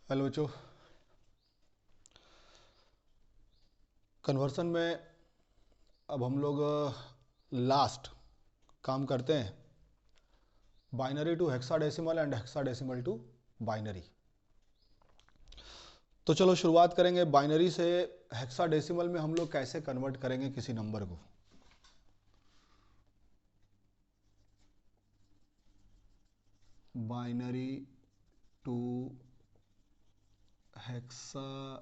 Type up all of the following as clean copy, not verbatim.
Hello बच्चों। Conversion में अब हम लोग लास्ट काम करते हैं binary to hexadecimal and hexadecimal to binary. तो चलो शुरुआत करेंगे बाइनरी से। हेक्साडेसिमल में हम लोग कैसे कन्वर्ट करेंगे किसी नंबर को। Binary to hexadecimal.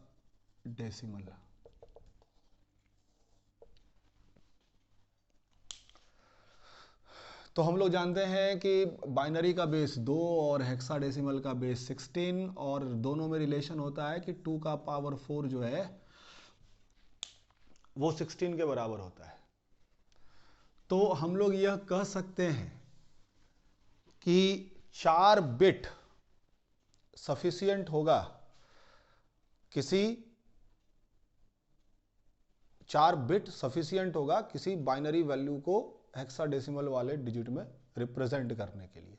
तो हम लोग जानते हैं कि बाइनरी का बेस 2 और हेक्साडेसिमल का बेस 16, और दोनों में रिलेशन होता है कि 2 का पावर 4 जो है वो 16 के बराबर होता है। तो हम लोग यह कह सकते हैं कि 4 बिट सफिशियंट होगा किसी 4 बिट सफिशियंट होगा किसी बाइनरी वैल्यू को हेक्साडेसिमल वाले डिजिट में रिप्रेजेंट करने के लिए।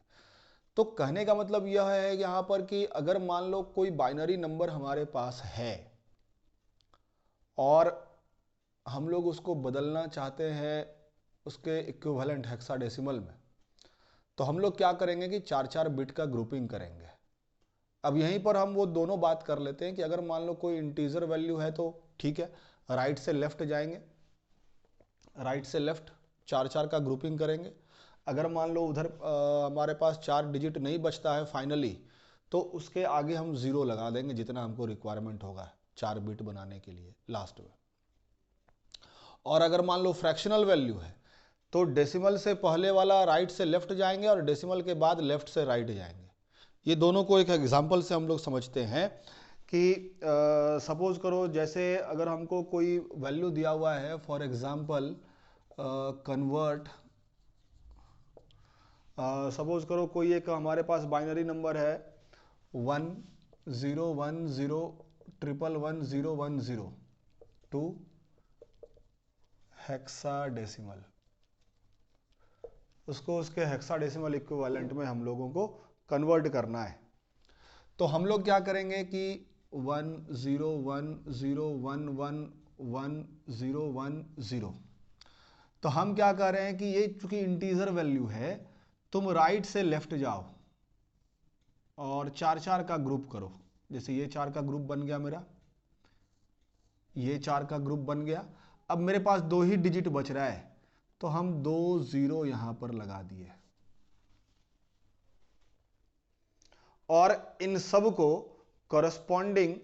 तो कहने का मतलब यह है यहां पर कि अगर मान लो कोई बाइनरी नंबर हमारे पास है और हम लोग उसको बदलना चाहते हैं उसके इक्विवेलेंट हेक्साडेसिमल में, तो हम लोग क्या करेंगे कि 4 बिट का ग्रुपिंग करेंगे। अब यहीं पर हम वो दोनों बात कर लेते हैं कि अगर मान लो कोई इंटीजर वैल्यू है तो ठीक है, राइट से लेफ्ट जाएंगे, राइट से लेफ्ट 4 का ग्रुपिंग करेंगे। अगर मान लो उधर हमारे पास 4 डिजिट नहीं बचता है फाइनली, तो उसके आगे हम 0 लगा देंगे जितना हमको रिक्वायरमेंट होगा 4 बिट बनाने के लिए लास्ट में। और अगर मान लो फ्रैक्शनल वैल्यू है तो डेसिमल से पहले वाला राइट से लेफ्ट जाएंगे और डेसिमल के बाद लेफ्ट से राइट जाएंगे। ये दोनों को एक एग्जांपल से हम लोग समझते हैं कि सपोज करो जैसे अगर हमको कोई वैल्यू दिया हुआ है, फॉर एग्जांपल कन्वर्ट, सपोज करो कोई एक हमारे पास बाइनरी नंबर है 1010110110 टू हेक्साडेसिमल। उसको उसके हेक्साडेसिमल इक्विवेलेंट में हम लोगों को कन्वर्ट करना है। तो हम लोग क्या करेंगे कि 1010111010। तो हम क्या कर रहे हैं कि ये चूंकि इंटीजर वैल्यू है, तुम राइट से लेफ्ट जाओ और 4 का ग्रुप करो। जैसे ये 4 का ग्रुप बन गया मेरा, ये 4 का ग्रुप बन गया। अब मेरे पास 2 ही डिजिट बच रहा है तो हम 2 0 यहां पर लगा दिए और इन सब को कॉरस्पॉन्डिंग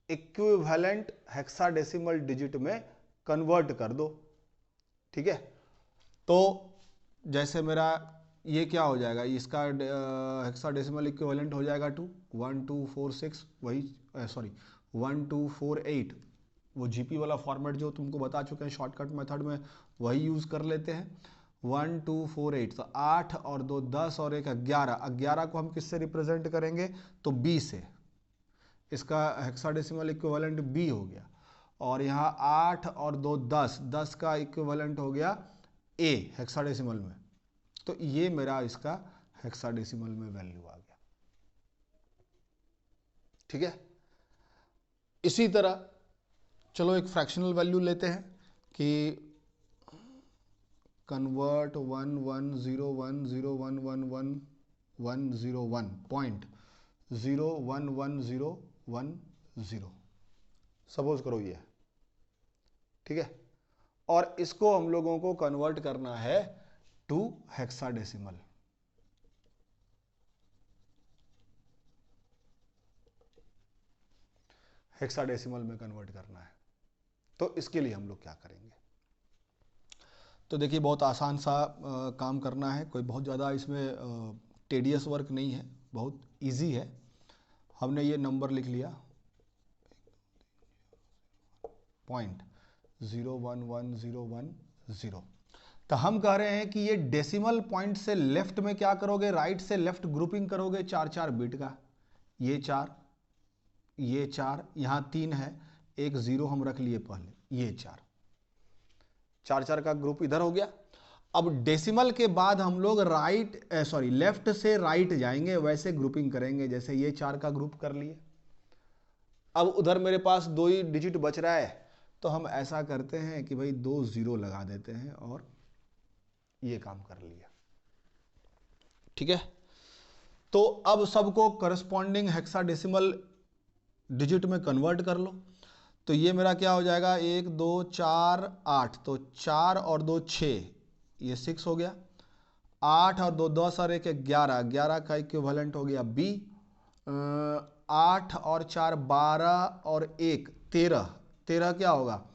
इक्विवेलेंट हेक्साडेसिमल डिजिट में कन्वर्ट कर दो। ठीक है, तो जैसे मेरा ये क्या हो जाएगा, इसका हेक्साडेसिमल इक्विवेलेंट हो जाएगा 1246, वही सॉरी 1248। वो जीपी वाला फॉर्मेट जो तुमको बता चुके हैं शॉर्टकट मेथड में, वही यूज़ कर लेते हैं। 1248, तो 8 और 2 10 और 1 11। 11 को हम किससे रिप्रेजेंट करेंगे, तो बी से। इसका हेक्साडेसिमल इक्विवेलेंट बी हो गया। और यहाँ 8 और 2 10, 10 का इक्विवेलेंट हो गया ए हेक्साडेसिमल में। तो ये मेरा इसका हेक्साडेसिमल में वैल्यू आ गया। ठीक है, इसी तरह चलो एक फ्रैक्शनल वैल्यू लेते हैं कि कन्वर्ट 1101111101.0110110, सपोज करो ये, ठीक है। और इसको हम लोगों को कन्वर्ट करना है टू हेक्साडेसिमल। हेक्साडेसिमल में कन्वर्ट करना है, तो इसके लिए हम लोग क्या करेंगे। तो देखिए बहुत आसान सा काम करना है, कोई बहुत ज़्यादा इसमें टेडियस वर्क नहीं है, बहुत इजी है। हमने ये नंबर लिख लिया 0.011010। तो हम कह रहे हैं कि ये डेसिमल पॉइंट से लेफ्ट में क्या करोगे, राइट से लेफ्ट ग्रुपिंग करोगे 4 बिट का। ये 4, ये 4, यहाँ 3 है, एक 0 हम रख लिए पहले, ये 4 का ग्रुप इधर हो गया। अब डेसिमल के बाद हम लोग लेफ्ट से राइट जाएंगे, वैसे ग्रुपिंग करेंगे जैसे ये 4 का ग्रुप कर लिए। अब उधर मेरे पास 2 ही डिजिट बच रहा है, तो हम ऐसा करते हैं कि भाई 2 0 लगा देते हैं और ये काम कर लिया। ठीक है, तो अब सबको करस्पॉन्डिंग हेक्साडेसिमल डिजिट में कन्वर्ट कर लो। तो ये मेरा क्या हो जाएगा, 1 2 4 8, तो 4 और 2 6, ये 6 हो गया। 8 और 2 10 और 1 11, 11 का इक्विवेलेंट हो गया बी। 8 और 4 12 और 1 13, 13 क्या होगा,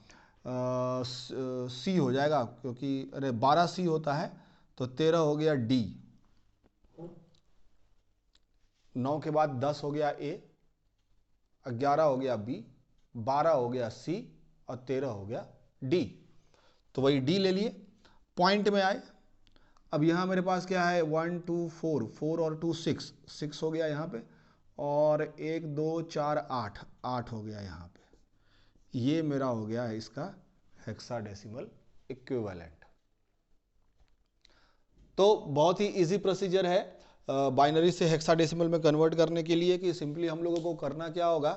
सी हो जाएगा, क्योंकि अरे 12 सी होता है, तो 13 हो गया डी। 9 के बाद 10 हो गया ए, 11 हो गया बी, 12 हो गया सी और 13 हो गया डी। तो वही डी ले लिए, पॉइंट में आए। अब यहाँ मेरे पास क्या है, 1 2 4, 4 और 2 6, 6 हो गया यहाँ पे, और 1 2 4 8, 8 हो गया यहाँ पे। ये मेरा हो गया है इसका हेक्साडेसिमल इक्विवेलेंट। तो बहुत ही इजी प्रोसीजर है बाइनरी से हेक्साडेसिमल में कन्वर्ट करने के लिए, कि सिंपली हम लोगों को करना क्या होगा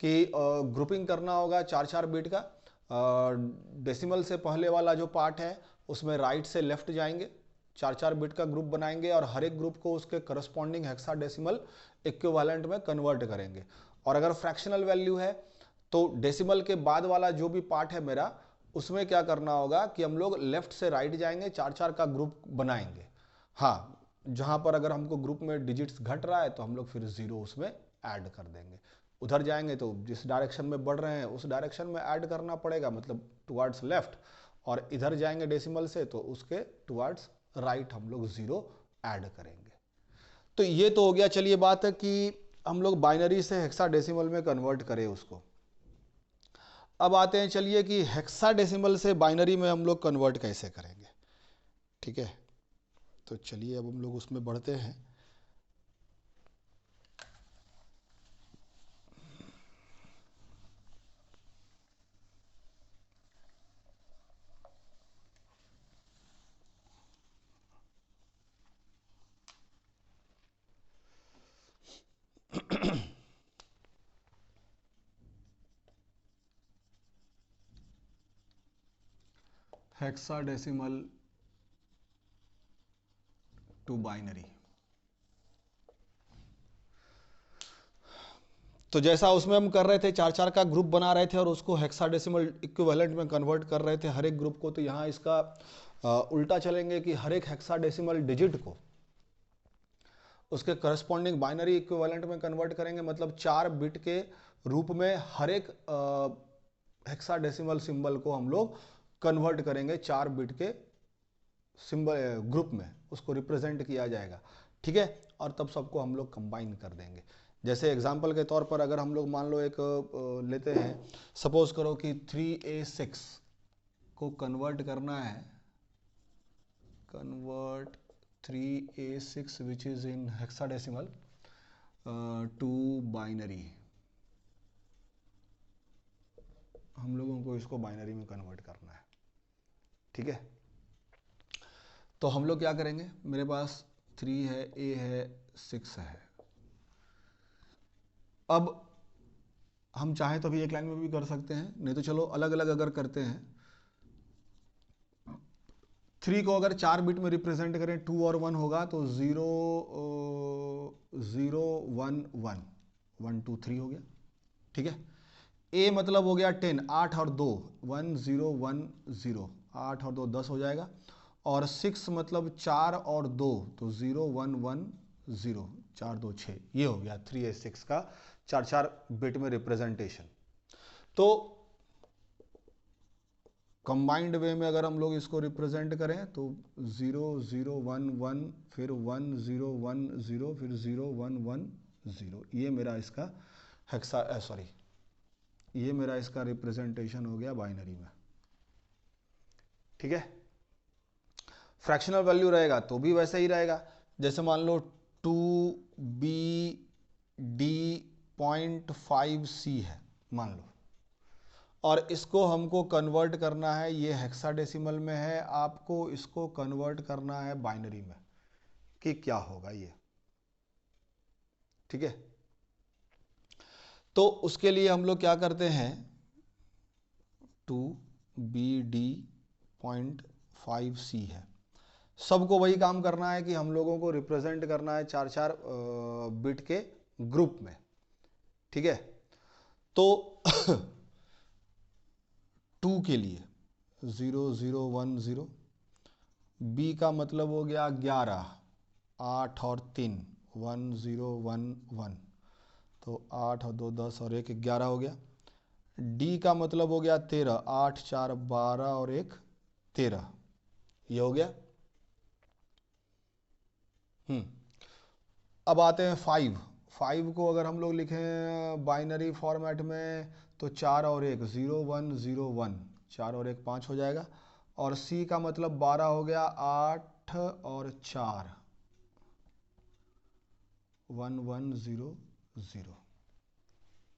कि ग्रुपिंग करना होगा 4-4 बिट का। डेसिमल से पहले वाला जो पार्ट है उसमें राइट से लेफ्ट जाएंगे, 4-4 बिट का ग्रुप बनाएंगे और हर एक ग्रुप को उसके करस्पॉन्डिंग हेक्साडेसिमल इक्विवेलेंट में कन्वर्ट करेंगे। और अगर फ्रैक्शनल वैल्यू है तो डेसिमल के बाद वाला जो भी पार्ट है मेरा, उसमें क्या करना होगा कि हम लोग लेफ्ट से राइट जाएंगे, 4-4 का ग्रुप बनाएंगे। हाँ, जहां पर अगर हमको ग्रुप में डिजिट्स घट रहा है तो हम लोग फिर 0 उसमें ऐड कर देंगे। उधर जाएंगे तो जिस डायरेक्शन में बढ़ रहे हैं उस डायरेक्शन में ऐड करना पड़ेगा, मतलब टुवर्ड्स लेफ्ट। और इधर जाएंगे डेसिमल से तो उसके टुवर्ड्स राइट हम लोग 0 ऐड करेंगे। तो ये तो हो गया, चलिए बात है कि हम लोग बाइनरी से हेक्साडेसिमल में कन्वर्ट करें उसको। अब आते हैं चलिए कि हेक्साडेसिमल से बाइनरी में हम लोग कन्वर्ट कैसे करेंगे। ठीक है, तो चलिए अब हम लोग उसमें बढ़ते हैं। Hexadecimal to binary. तो जैसा उसमें हम कर रहे थे, 4-4 का ग्रुप बना रहे थे और उसको हेक्साडेसिमल इक्विवेलेंट में कन्वर्ट कर रहे थे हर एक ग्रुप को, तो यहाँ इसका उल्टा चलेंगे कि हर एक हेक्साडेसिमल डिजिट को उसके करस्पॉन्डिंग बाइनरी इक्विवेलेंट में कन्वर्ट करेंगे। मतलब 4 बिट के रूप में हर एक हेक्साडेसिमल सिंबल को हम लोग कन्वर्ट करेंगे, 4 बिट के सिंबल ग्रुप में उसको रिप्रेजेंट किया जाएगा। ठीक है, और तब सबको हम लोग कंबाइन कर देंगे। जैसे एग्जांपल के तौर पर अगर हम लोग मान लो एक लेते हैं, सपोज करो कि 3A6 को कन्वर्ट करना है, convert 3A6 which is in hexadecimal to binary. हम लोगों को इसको बाइनरी में कन्वर्ट करना है। ठीक है, तो हम लोग क्या करेंगे, मेरे पास 3 है, A है, 6 है। अब हम चाहें तो भी एक लाइन में भी कर सकते हैं, नहीं तो चलो अलग अलग अगर करते हैं। 3 को अगर 4 बिट में रिप्रेजेंट करें, 2 और 1 होगा तो 0 0 1 1 1 2 3 हो गया। ठीक है, A मतलब हो गया 10, 8 और 2 1 0 1 0, 8 और 2 10 हो जाएगा। और 6 मतलब 4 और 2, तो 0 1 1 0, 4 2 6, ये हो गया 3A6 का 4-4 बिट में रिप्रेजेंटेशन। तो कंबाइंड वे में अगर हम लोग इसको रिप्रेजेंट करें तो 0 0 1 1, फिर 1 0 1 0, फिर 0 1 1 0, ये मेरा इसका ये मेरा इसका रिप्रेजेंटेशन हो गया बाइनरी में। ठीक है, फ्रैक्शनल वैल्यू रहेगा तो भी वैसे ही रहेगा। जैसे मान लो 2BD.5C है मान लो, और इसको हमको कन्वर्ट करना है, ये हेक्साडेसिमल में है, आपको इसको कन्वर्ट करना है बाइनरी में, कि क्या होगा ये। ठीक है, तो उसके लिए हम लोग क्या करते हैं, 2BD.5C है। सबको वही काम करना है कि हम लोगों को रिप्रेजेंट करना है चार चार बिट के ग्रुप में, ठीक है। तो 2 के लिए 0010, बी का मतलब हो गया 11, 8 और 3 1011, तो 8 और 2 10 और 1 11 हो गया। डी का मतलब हो गया 13, 8 4 12 और 1 13, ये हो गया। अब आते हैं 5 को अगर हम लोग लिखें बाइनरी फॉर्मेट में तो 4 और 1 0101, 4 और 1 5 हो जाएगा। और सी का मतलब 12 हो गया, 8 और 4 1100,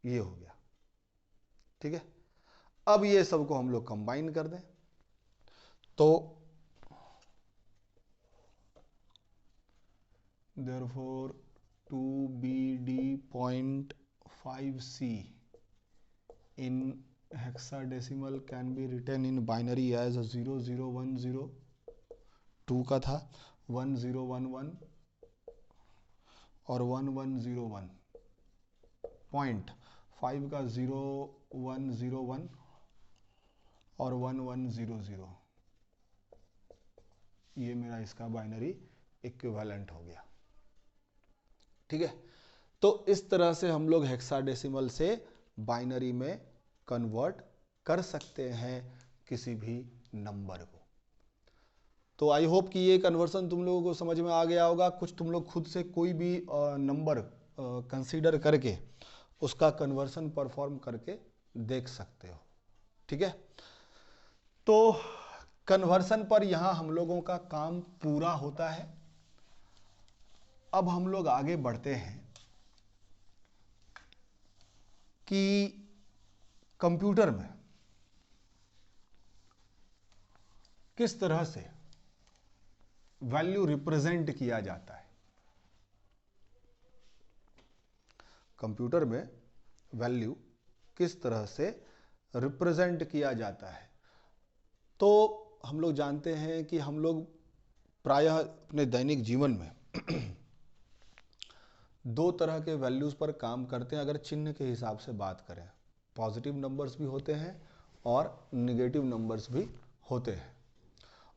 ये हो गया, ठीक है। अब ये सबको हम लोग कंबाइन कर दें तो therefore 2BD.5C in hexadecimal can be written in binary as 0010, 2 का था 1011 और 1101, पॉइंट 5 का 0101 और 1100, ये मेरा इसका बाइनरी इक्विवेलेंट हो गया, ठीक है। तो इस तरह से हम लोग हेक्साडेसिमल से बाइनरी में कन्वर्ट कर सकते हैं किसी भी नंबर को। तो आई होप कि ये कन्वर्सन तुम लोगों को समझ में आ गया होगा। कुछ तुम लोग खुद से कोई भी नंबर कंसीडर करके उसका कन्वर्सन परफॉर्म करके देख सकते हो, ठीक है। तो कन्वर्सन पर यहां हम लोगों का काम पूरा होता है। अब हम लोग आगे बढ़ते हैं कि कंप्यूटर में किस तरह से वैल्यू रिप्रेजेंट किया जाता है। कंप्यूटर में वैल्यू किस तरह से रिप्रेजेंट किया जाता है। तो हम लोग जानते हैं कि हम लोग प्रायः अपने दैनिक जीवन में दो तरह के वैल्यूज पर काम करते हैं। अगर चिन्ह के हिसाब से बात करें, पॉजिटिव नंबर्स भी होते हैं और निगेटिव नंबर्स भी होते हैं।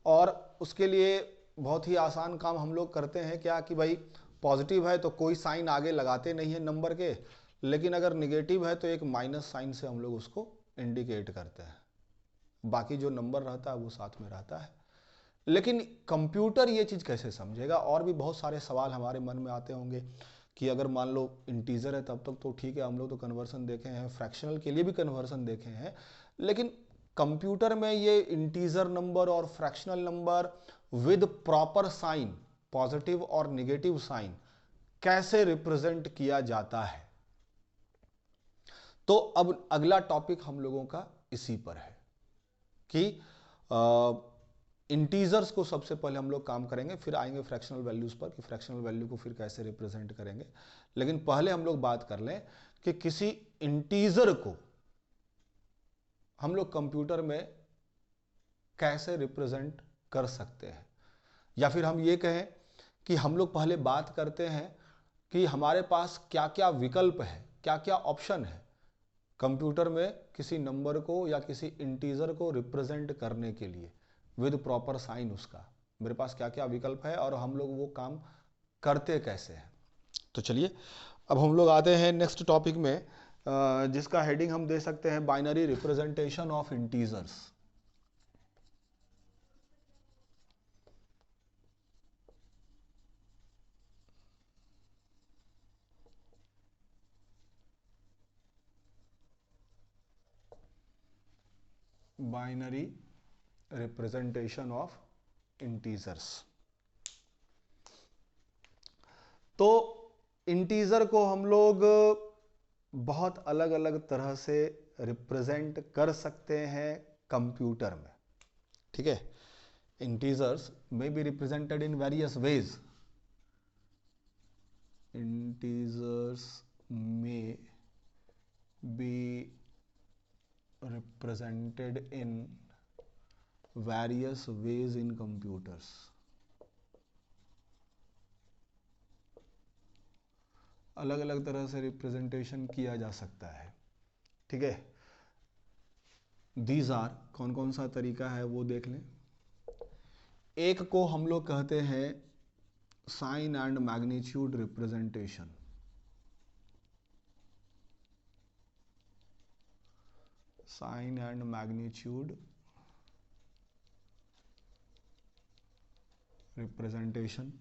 और उसके लिए बहुत ही आसान काम हम लोग करते हैं क्या कि भाई पॉजिटिव है तो कोई साइन आगे लगाते नहीं है नंबर के, लेकिन अगर निगेटिव है तो एक माइनस साइन से हम लोग उसको इंडिकेट करते हैं। बाकी जो नंबर रहता है वो साथ में रहता है। लेकिन कंप्यूटर ये चीज़ कैसे समझेगा? और भी बहुत सारे सवाल हमारे मन में आते होंगे कि अगर मान लो इंटीजर है तब तक तो ठीक है, हम लोग तो कन्वर्सन देखे हैं, फ्रैक्शनल के लिए भी कन्वर्सन देखे हैं, लेकिन कंप्यूटर में ये इंटीजर नंबर और fractional number with proper sign, positive और निगेटिव साइन, कैसे रिप्रेजेंट किया जाता है। तो अब अगला टॉपिक हम लोगों का इसी पर है कि इंटीजर्स को सबसे पहले हम लोग काम करेंगे, फिर आएंगे फ्रैक्शनल वैल्यूज पर कि फ्रैक्शनल वैल्यू को फिर कैसे रिप्रेजेंट करेंगे। लेकिन पहले हम लोग बात कर लें कि किसी इंटीजर को हम लोग कंप्यूटर में कैसे रिप्रेजेंट कर सकते हैं। या फिर हम ये कहें कि हम लोग पहले बात करते हैं कि हमारे पास क्या क्या विकल्प है, क्या क्या ऑप्शन है कंप्यूटर में किसी नंबर को या किसी इंटीजर को रिप्रेजेंट करने के लिए विद प्रॉपर साइन। उसका मेरे पास क्या क्या विकल्प है और हम लोग वो काम करते कैसे हैं। तो चलिए अब हम लोग आते हैं नेक्स्ट टॉपिक में, जिसका हेडिंग हम दे सकते हैं binary representation of integers. Binary representation of integers. तो इंटीजर को हम लोग बहुत अलग अलग तरह से रिप्रेजेंट कर सकते हैं कंप्यूटर में, ठीक है। इंटीजर्स में be represented in various ways. Integers में be represented in various ways in computers. अलग अलग तरह से रिप्रेजेंटेशन किया जा सकता है, ठीक है। दीज आर, कौन कौन सा तरीका है वो देख लें। एक को हम लोग कहते हैं sign and magnitude representation. Sign and magnitude representation.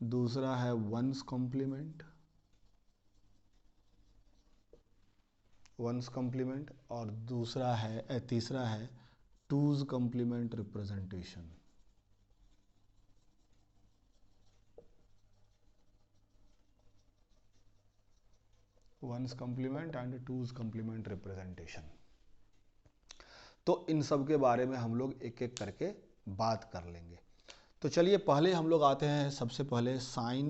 दूसरा है वंस कॉम्प्लीमेंट, और तीसरा है two's complement representation. One's complement and two's complement representation. तो इन सब के बारे में हम लोग एक एक करके बात कर लेंगे। तो चलिए पहले हम लोग आते हैं, सबसे पहले साइन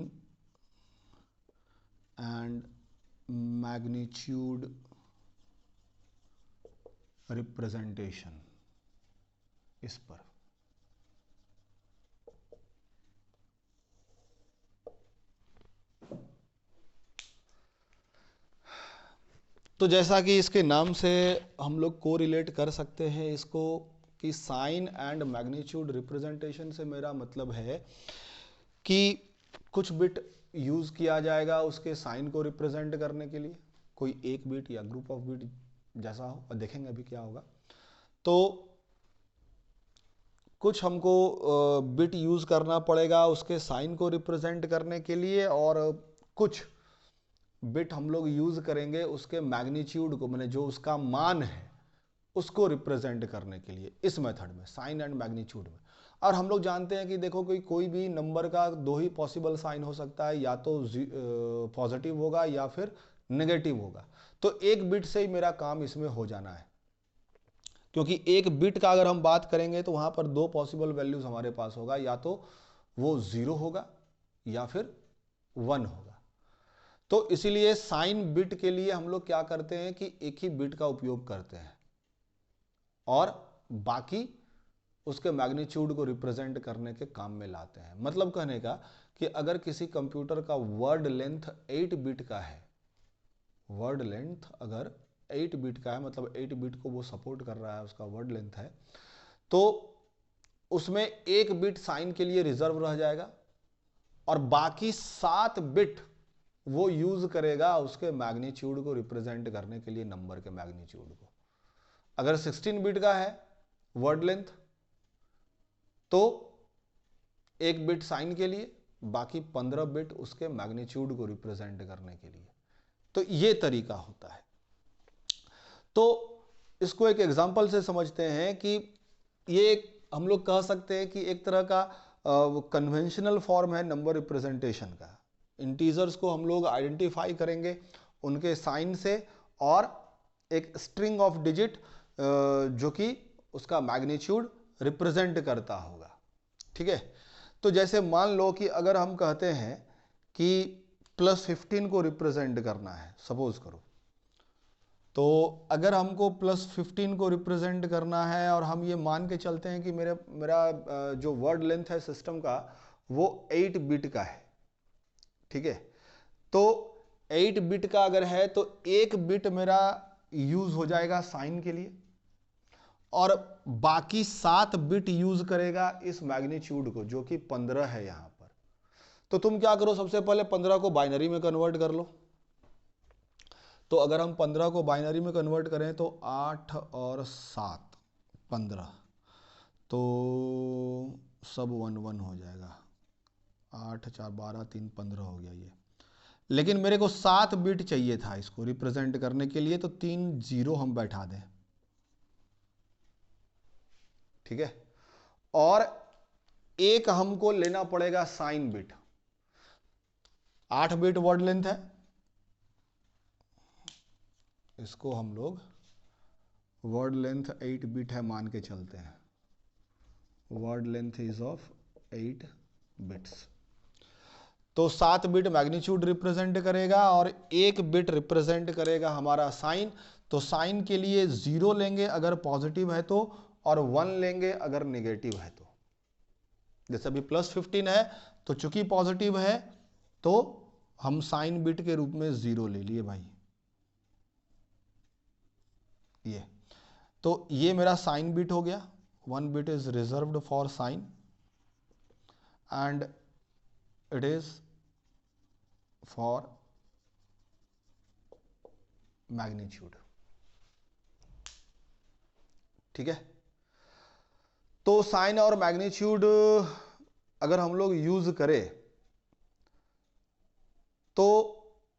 एंड मैग्नीट्यूड रिप्रेजेंटेशन, इस पर। तो जैसा कि इसके नाम से हम लोग को रिलेट कर सकते हैं इसको, कि साइन एंड मैग्नीट्यूड रिप्रेजेंटेशन से मेरा मतलब है कि कुछ बिट यूज किया जाएगा उसके साइन को रिप्रेजेंट करने के लिए, कोई एक बिट या ग्रुप ऑफ बिट जैसा हो, और देखेंगे अभी क्या होगा। तो कुछ हमको बिट यूज करना पड़ेगा उसके साइन को रिप्रेजेंट करने के लिए, और कुछ बिट हम लोग यूज करेंगे उसके मैग्नीट्यूड को, मैंने जो उसका मान है उसको रिप्रेजेंट करने के लिए, इस मेथड में, साइन एंड मैग्नीट्यूड में। और हम लोग जानते हैं कि देखो कोई भी नंबर का दो ही पॉसिबल साइन हो सकता है, या तो पॉजिटिव होगा या फिर नेगेटिव होगा। तो एक बिट से ही मेरा काम इसमें हो जाना है, क्योंकि एक बिट का अगर हम बात करेंगे तो वहां पर दो पॉसिबल वैल्यूज हमारे पास होगा, या तो वो 0 होगा या फिर 1 होगा। तो इसीलिए साइन बिट के लिए हम लोग क्या करते हैं कि एक ही बिट का उपयोग करते हैं, और बाकी उसके मैग्नीट्यूड को रिप्रेजेंट करने के काम में लाते हैं। मतलब कहने का कि अगर किसी कंप्यूटर का वर्ड लेंथ 8 बिट का है, वर्ड लेंथ अगर 8 बिट का है, मतलब 8 बिट को वो सपोर्ट कर रहा है, उसका वर्ड लेंथ है, तो उसमें एक बिट साइन के लिए रिजर्व रह जाएगा, और बाकी 7 बिट वो यूज करेगा उसके मैग्नीट्यूड को रिप्रेजेंट करने के लिए, नंबर के मैग्नीट्यूड को। अगर 16 बिट का है वर्ड लेंथ, तो एक बिट साइन के लिए, बाकी 15 बिट उसके मैग्नीट्यूड को रिप्रेजेंट करने के लिए। तो ये तरीका होता है। तो इसको एक एग्जांपल से समझते हैं कि ये हम लोग कह सकते हैं कि एक तरह का कन्वेंशनल फॉर्म है नंबर रिप्रेजेंटेशन का। इंटीजर्स को हम लोग आइडेंटिफाई करेंगे उनके साइन से, और एक स्ट्रिंग ऑफ डिजिट जो कि उसका मैग्नीट्यूड रिप्रेजेंट करता होगा, ठीक है। तो जैसे मान लो कि अगर हम कहते हैं कि +15 को रिप्रेजेंट करना है, सपोज करो, तो अगर हमको +15 को रिप्रेजेंट करना है, और हम ये मान के चलते हैं कि मेरा जो वर्ड लेंथ है सिस्टम का वो 8 बिट का है, ठीक है। तो 8 बिट का अगर है तो एक बिट मेरा यूज हो जाएगा साइन के लिए, और बाकी 7 बिट यूज करेगा इस मैग्नीट्यूड को, जो कि 15 है यहां पर। तो तुम क्या करो, सबसे पहले 15 को बाइनरी में कन्वर्ट कर लो। तो अगर हम 15 को बाइनरी में कन्वर्ट करें तो 8 और 7 15, तो सब 1 1 हो जाएगा। 8 4 12 3 15 हो गया ये। लेकिन मेरे को 7 बिट चाहिए था इसको रिप्रेजेंट करने के लिए, तो 3 0 हम बैठा दें, ठीक है। और एक हमको लेना पड़ेगा sign bit. 8 bit word length है, इसको हम लोग वर्ड लेंथ 8 बिट है मान के चलते हैं। Word length is of 8 bits. तो 7 बिट मैग्नीट्यूड रिप्रेजेंट करेगा और 1 बिट रिप्रेजेंट करेगा हमारा साइन। तो साइन के लिए 0 लेंगे अगर पॉजिटिव है तो, और 1 लेंगे अगर नेगेटिव है तो। जैसे अभी +15 है तो चूंकि पॉजिटिव है तो हम साइन बिट के रूप में 0 ले लिए भाई। ये तो ये मेरा साइन बिट हो गया, 1 bit is reserved for sign and it is for magnitude. ठीक है, तो साइन और मैग्नीट्यूड अगर हम लोग यूज करें तो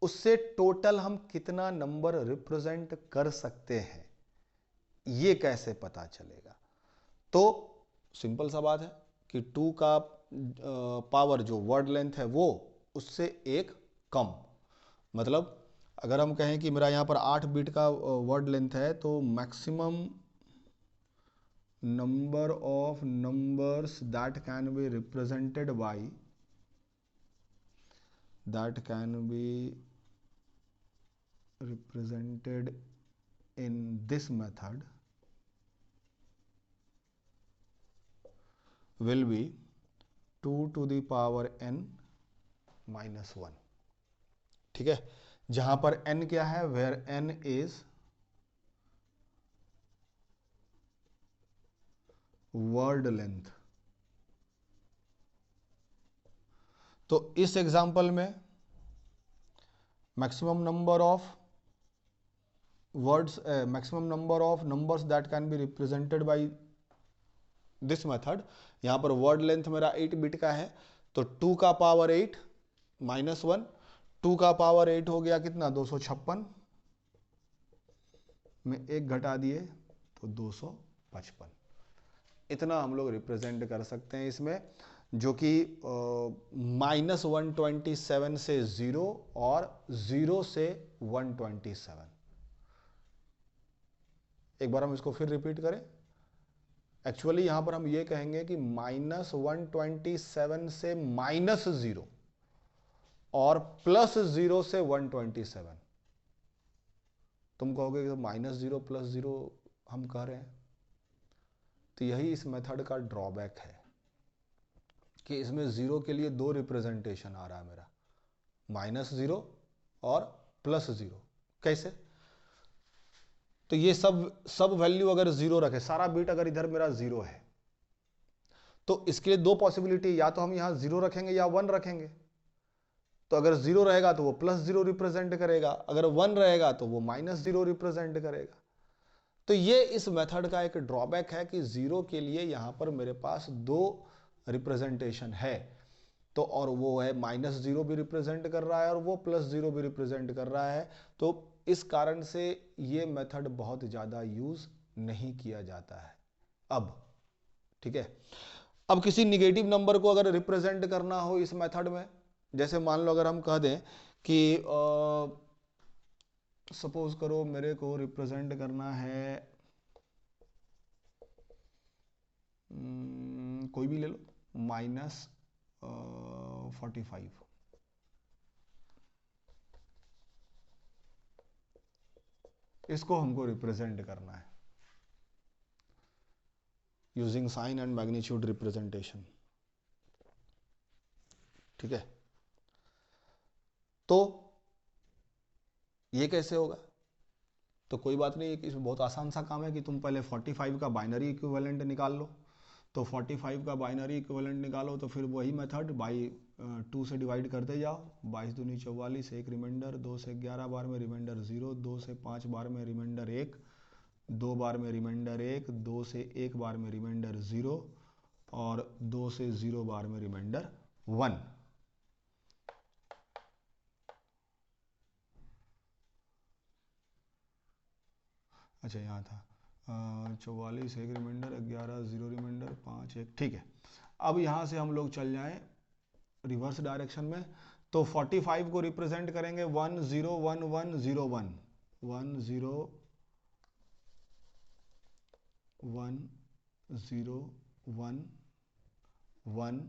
उससे टोटल हम कितना नंबर रिप्रेजेंट कर सकते हैं, ये कैसे पता चलेगा? तो सिंपल सा बात है कि 2 का पावर जो वर्ड लेंथ है वो उससे एक कम। मतलब अगर हम कहें कि मेरा यहाँ पर 8 बिट का वर्ड लेंथ है तो maximum number of numbers that can be represented in this method will be 2 to the power n minus 1। ठीक है, जहां पर n क्या है, where n is word length। तो इस एग्जांपल में maximum number of words, maximum number of numbers that can be represented by this method, यहां पर वर्ड लेंथ मेरा 8 बिट का है तो 2 का पावर 8 माइनस 1, 2 का पावर 8 हो गया कितना, 256 में 1 घटा दिए तो 255। इतना हम लोग रिप्रेजेंट कर सकते हैं इसमें, जो कि -127 से 0 और 0 से 127। एक बार हम इसको फिर रिपीट करें। एक्चुअली यहां पर हम ये कहेंगे कि -127 से -0 और +0 से 127। तुम कहोगे कि -0 +0 हम कह रहे हैं, तो यही इस मेथड का ड्रॉबैक है कि इसमें 0 के लिए 2 रिप्रेजेंटेशन आ रहा है मेरा, -0 और +0। कैसे? तो ये सब वैल्यू अगर 0 रखे, सारा बिट अगर इधर मेरा 0 है तो इसके लिए 2 पॉसिबिलिटी, या तो हम यहां 0 रखेंगे या 1 रखेंगे। तो अगर 0 रहेगा तो वो +0 रिप्रेजेंट करेगा, अगर 1 रहेगा तो वो -0 रिप्रेजेंट करेगा। तो ये इस मेथड का एक ड्रॉबैक है कि 0 के लिए यहां पर मेरे पास 2 रिप्रेजेंटेशन है, तो और वो है -0 भी रिप्रेजेंट कर रहा है और वो +0 भी रिप्रेजेंट कर रहा है। तो इस कारण से ये मेथड बहुत ज़्यादा यूज नहीं किया जाता है अब। ठीक है, अब किसी निगेटिव नंबर को अगर रिप्रेजेंट करना हो इस मेथड में, जैसे मान लो अगर हम कह दें कि सपोज करो मेरे को रिप्रेजेंट करना है कोई भी ले लो, -45। इसको हमको रिप्रेजेंट करना है using sign and magnitude representation. ठीक है, तो ये कैसे होगा? तो कोई बात नहीं, इसमें बहुत आसान सा काम है कि तुम पहले 45 का बाइनरी इक्विवेलेंट निकाल लो। तो 45 का बाइनरी इक्विवेलेंट निकालो तो फिर वही मेथड बाई 2 से डिवाइड करते जाओ, 22 दूनी 44, एक रिमाइंडर, 2 से 11 बार में रिमाइंडर 0, 2 से 5 बार में रिमाइंडर 1, 2 बार में रिमाइंडर 1, 2 से 1 बार में रिमाइंडर 0 और 2 से 0 बार में रिमाइंडर 1। अच्छा यहाँ था 44 एक रिमाइंडर, 11 0 रिमाइंडर, 5 1। ठीक है, अब यहाँ से हम लोग चल जाएं रिवर्स डायरेक्शन में। तो 45 को रिप्रेजेंट करेंगे 1 0 1 1 0 1 1 0 1 0 1 1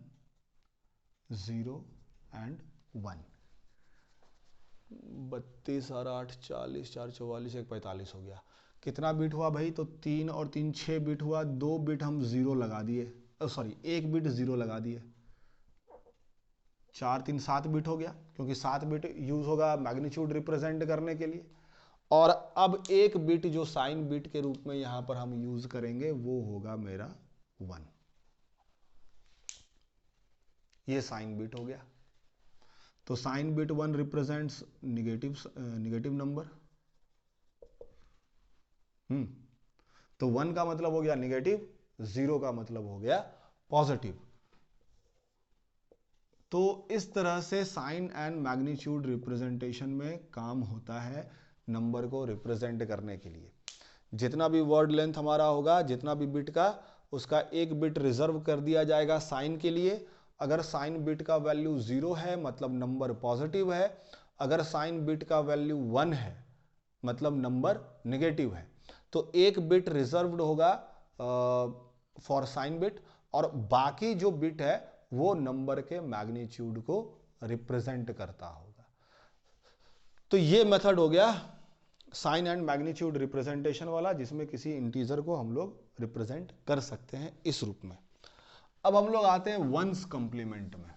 0 एंड 1। 32 और 8 40, 4 44, 1 45 हो गया। कितना बिट हुआ भाई? तो 3 और 3 6 बिट हुआ। 2 बिट हम जीरो लगा दिए, सॉरी 1 बिट जीरो लगा दिए। 4 3 7 बिट हो गया, क्योंकि 7 बिट यूज होगा मैग्नीट्यूड रिप्रेजेंट करने के लिए। और अब एक बिट जो साइन बिट के रूप में यहां पर हम यूज करेंगे वो होगा मेरा 1। ये साइन बिट हो गया। तो sign bit 1 represents negative number. तो 1 का मतलब हो गया निगेटिव, 0 का मतलब हो गया पॉजिटिव। तो इस तरह से साइन एंड मैग्नीट्यूड रिप्रेजेंटेशन में काम होता है नंबर को रिप्रेजेंट करने के लिए। जितना भी वर्ड लेंथ हमारा होगा, जितना भी बिट का, उसका एक बिट रिजर्व कर दिया जाएगा साइन के लिए। अगर साइन बिट का वैल्यू 0 है मतलब नंबर पॉजिटिव है, अगर साइन बिट का वैल्यू 1 है मतलब नंबर नेगेटिव है। तो एक बिट रिजर्व्ड होगा फॉर साइन बिट, और बाकी जो बिट है वो नंबर के मैग्नीट्यूड को रिप्रेजेंट करता होगा। तो ये मेथड हो गया साइन एंड मैग्नीट्यूड रिप्रेजेंटेशन वाला, जिसमें किसी इंटीजर को हम लोग रिप्रेजेंट कर सकते हैं इस रूप में। अब हम लोग आते हैं वंस कंप्लीमेंट में।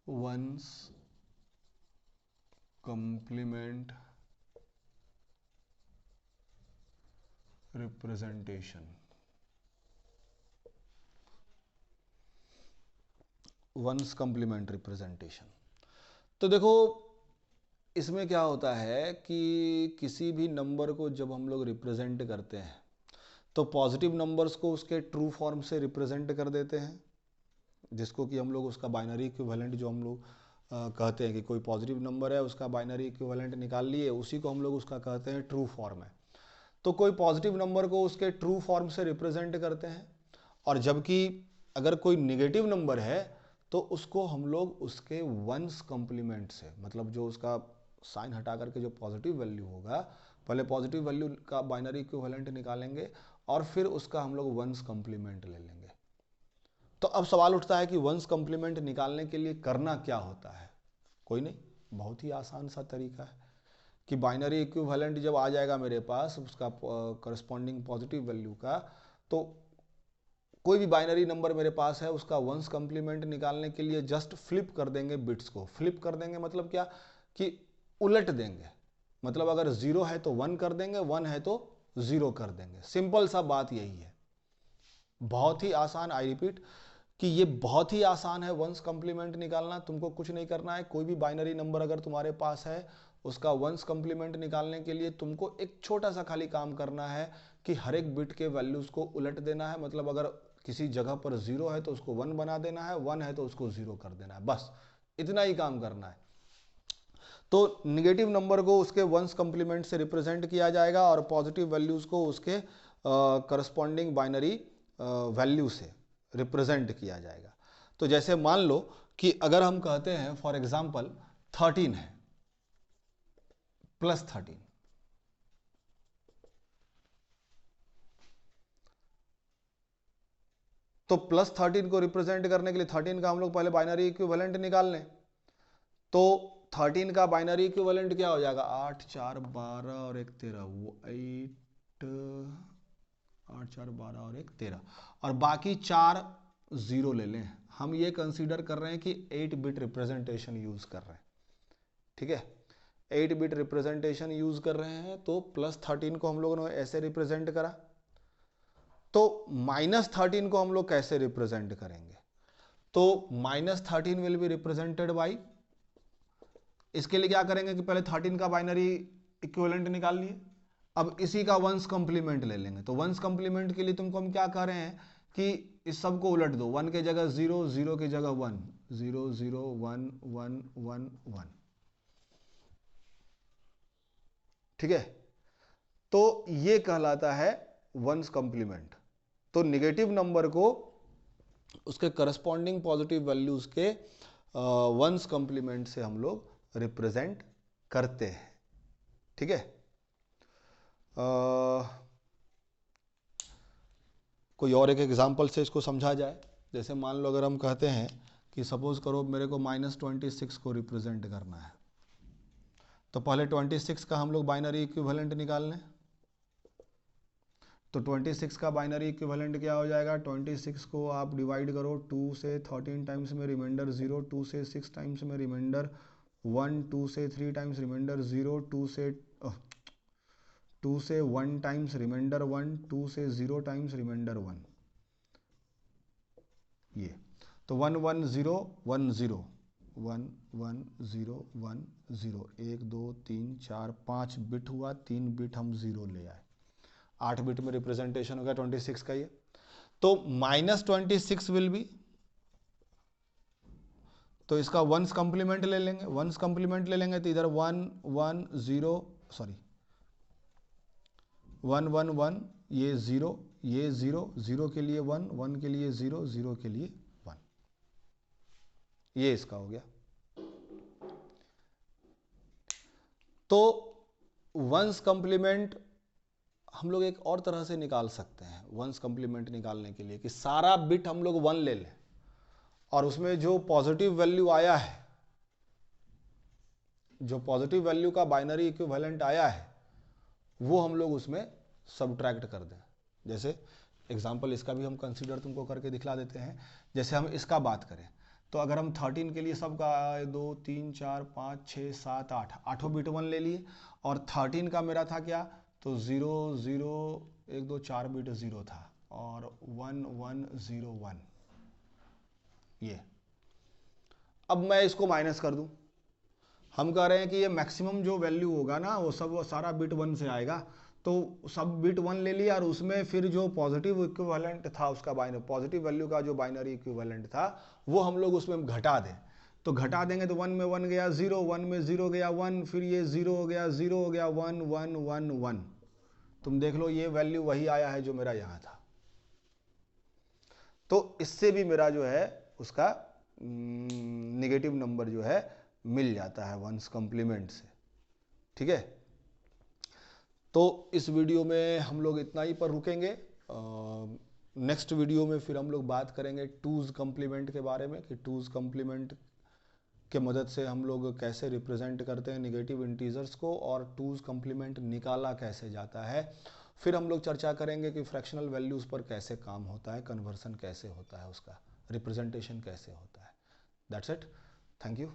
One's complement representation. One's complement representation, तो देखो इसमें क्या होता है कि किसी भी नंबर को जब हम लोग रिप्रेजेंट करते हैं तो पॉजिटिव नंबर्स को उसके ट्रू फॉर्म से रिप्रेजेंट कर देते हैं, जिसको कि हम लोग उसका बाइनरी इक्विवेलेंट, जो हम लोग कहते हैं कि कोई पॉजिटिव नंबर है उसका बाइनरी इक्विवेलेंट निकाल लिए, उसी को हम लोग उसका कहते हैं ट्रू फॉर्म है। तो कोई पॉजिटिव नंबर को उसके ट्रू फॉर्म से रिप्रेजेंट करते हैं, और जबकि अगर कोई निगेटिव नंबर है तो उसको हम लोग उसके वंस कॉम्प्लीमेंट से, मतलब जो उसका साइन हटा करके जो पॉजिटिव वैल्यू होगा, पहले पॉजिटिव वैल्यू का बाइनरी इक्विवेलेंट निकालेंगे और फिर उसका हम लोग वंस कॉम्प्लीमेंट ले लेंगे। तो अब सवाल उठता है कि वंस कॉम्प्लीमेंट निकालने के लिए करना क्या होता है? कोई नहीं, बहुत ही आसान सा तरीका है कि बाइनरी इक्विवेलेंट जब आ जाएगा मेरे पास उसका करस्पॉन्डिंग पॉजिटिव वैल्यू का, तो कोई भी बाइनरी नंबर मेरे पास है उसका वंस कॉम्प्लीमेंट निकालने के लिए जस्ट फ्लिप कर देंगे बिट्स को। फ्लिप कर देंगे मतलब क्या कि उलट देंगे, मतलब अगर 0 है तो 1 कर देंगे, 1 है तो 0 कर देंगे। सिंपल सा बात यही है, बहुत ही आसान। आई रिपीट कि ये बहुत ही आसान है वंस कॉम्प्लीमेंट निकालना। तुमको कुछ नहीं करना है, कोई भी बाइनरी नंबर अगर तुम्हारे पास है उसका वंस कॉम्प्लीमेंट निकालने के लिए तुमको एक छोटा सा खाली काम करना है कि हर एक बिट के वैल्यूज को उलट देना है। मतलब अगर किसी जगह पर 0 है तो उसको 1 बना देना है, 1 है तो उसको 0 कर देना है, बस इतना ही काम करना है। तो निगेटिव नंबर को उसके वंस कॉम्प्लीमेंट से रिप्रेजेंट किया जाएगा और पॉजिटिव वैल्यूज को उसके करस्पॉन्डिंग बाइनरी वैल्यू से रिप्रेजेंट किया जाएगा। तो जैसे मान लो कि अगर हम कहते हैं फॉर एग्जांपल 13 है प्लस 13, तो प्लस 13 को रिप्रेजेंट करने के लिए 13 का हम लोग पहले बाइनरी इक्विवेलेंट निकाल लें। तो 13 का बाइनरी इक्विवेलेंट क्या हो जाएगा? 8 4 12 और 1 13, वो 8 8 4 12 और 1 13, और बाकी 4 0 ले लें। हम ये कंसीडर कर रहे हैं कि 8 बिट रिप्रेजेंटेशन यूज कर रहे हैं, ठीक है। 8 बिट रिप्रेजेंटेशन यूज कर रहे हैं, तो प्लस 13 को हम लोगों ने ऐसे रिप्रेजेंट करा, तो माइनस 13 को हम लोग कैसे रिप्रेजेंट करेंगे? तो minus 13 will be represented by, इसके लिए क्या करेंगे कि पहले 13 का बाइनरी इक्विवेलेंट निकाल लिए, अब इसी का वंस कॉम्प्लीमेंट ले लेंगे। तो वंस कॉम्प्लीमेंट के लिए तुमको हम क्या कह रहे हैं कि इस सब को उलट दो, 1 के जगह 0, 0 की जगह 1, 0 0 1 1 1 1, ठीक है। तो ये कहलाता है वंस कॉम्प्लीमेंट। तो निगेटिव नंबर को उसके करस्पॉन्डिंग पॉजिटिव वैल्यूज के वंस कॉम्प्लीमेंट से हम लोग रिप्रेजेंट करते हैं। ठीक है, कोई और एक एग्जांपल से इसको समझा जाए। जैसे मान लो अगर हम कहते हैं कि सपोज करो मेरे को -26 को रिप्रेजेंट करना है, तो पहले 26 का हम लोग बाइनरी इक्विवेलेंट निकाल लें। तो 26 का बाइनरी इक्विवेलेंट क्या हो जाएगा, 26 को आप डिवाइड करो 2 से 13 टाइम्स में रिमाइंडर 0, 2 से 6 टाइम्स में रिमाइंडर 1, 2 से 3 टाइम्स रिमाइंडर 0, 2 से 1 टाइम्स रिमाइंडर 1, 2 से 0 टाइम्स रिमाइंडर 1। ये तो 1 1 0 1 0 1 1 0 1 0, 1 2 3 4 5 बिट हुआ, 3 बिट हम 0 ले आए, 8 बिट में रिप्रेजेंटेशन हो गया 26 का ये। तो -26 विल बी, तो इसका वंस कॉम्प्लीमेंट ले लेंगे, वंस कॉम्प्लीमेंट ले लेंगे तो इधर 1 1 0 सॉरी 1 1 1, ये 0 ये 0, 0 के लिए 1, 1 के लिए 0, 0 के लिए 1, ये इसका हो गया। तो वंस कॉम्प्लीमेंट हम लोग एक और तरह से निकाल सकते हैं। वंस कॉम्प्लीमेंट निकालने के लिए कि सारा बिट हम लोग 1 ले लें और उसमें जो पॉजिटिव वैल्यू आया है, जो पॉजिटिव वैल्यू का बाइनरी इक्विवेलेंट आया है, वो हम लोग उसमें सब्ट्रैक्ट कर दें। जैसे एग्जांपल इसका भी हम कंसीडर तुमको करके दिखला देते हैं। जैसे हम इसका बात करें तो अगर हम 13 के लिए सबका 2 3 4 5 6 7 8 आठों बिट 1 ले लिए, और 13 का मेरा था क्या, तो 0 0 1 2 4 बिट 0 था, और 1 1 0 1। ये अब मैं इसको माइनस कर दूं, हम कह रहे हैं कि ये मैक्सिमम जो वैल्यू होगा ना वो सब सारा बिट 1 से आएगा। तो सब बिट 1 ले लिया और उसमें फिर जो पॉजिटिव इक्विवेलेंट था उसका बाइनरी पॉजिटिव वैल्यू का जो बाइनरी इक्विवेलेंट था वो हम लोग उसमें घटा दें। तो घटा देंगे तो 1 में 1 गया 0, 1 में 0 गया 1, फिर ये 0 हो गया 0 हो गया 1 1 1 1। तुम देख लो ये वैल्यू वही आया है जो मेरा यहाँ था। तो इससे भी मेरा जो है उसका नेगेटिव नंबर जो है मिल जाता है वंस कॉम्प्लीमेंट से। ठीक है, तो इस वीडियो में हम लोग इतना ही पर रुकेंगे। नेक्स्ट वीडियो में फिर हम लोग बात करेंगे टूज कॉम्प्लीमेंट के बारे में कि टूज कॉम्प्लीमेंट के मदद से हम लोग कैसे रिप्रेजेंट करते हैं नेगेटिव इंटीजर्स को, और टूज कॉम्प्लीमेंट निकाला कैसे जाता है। फिर हम लोग चर्चा करेंगे कि फ्रैक्शनल वैल्यूज़ पर कैसे काम होता है, कन्वर्सन कैसे होता है, उसका रिप्रेजेंटेशन कैसे होता है। That's it, thank you.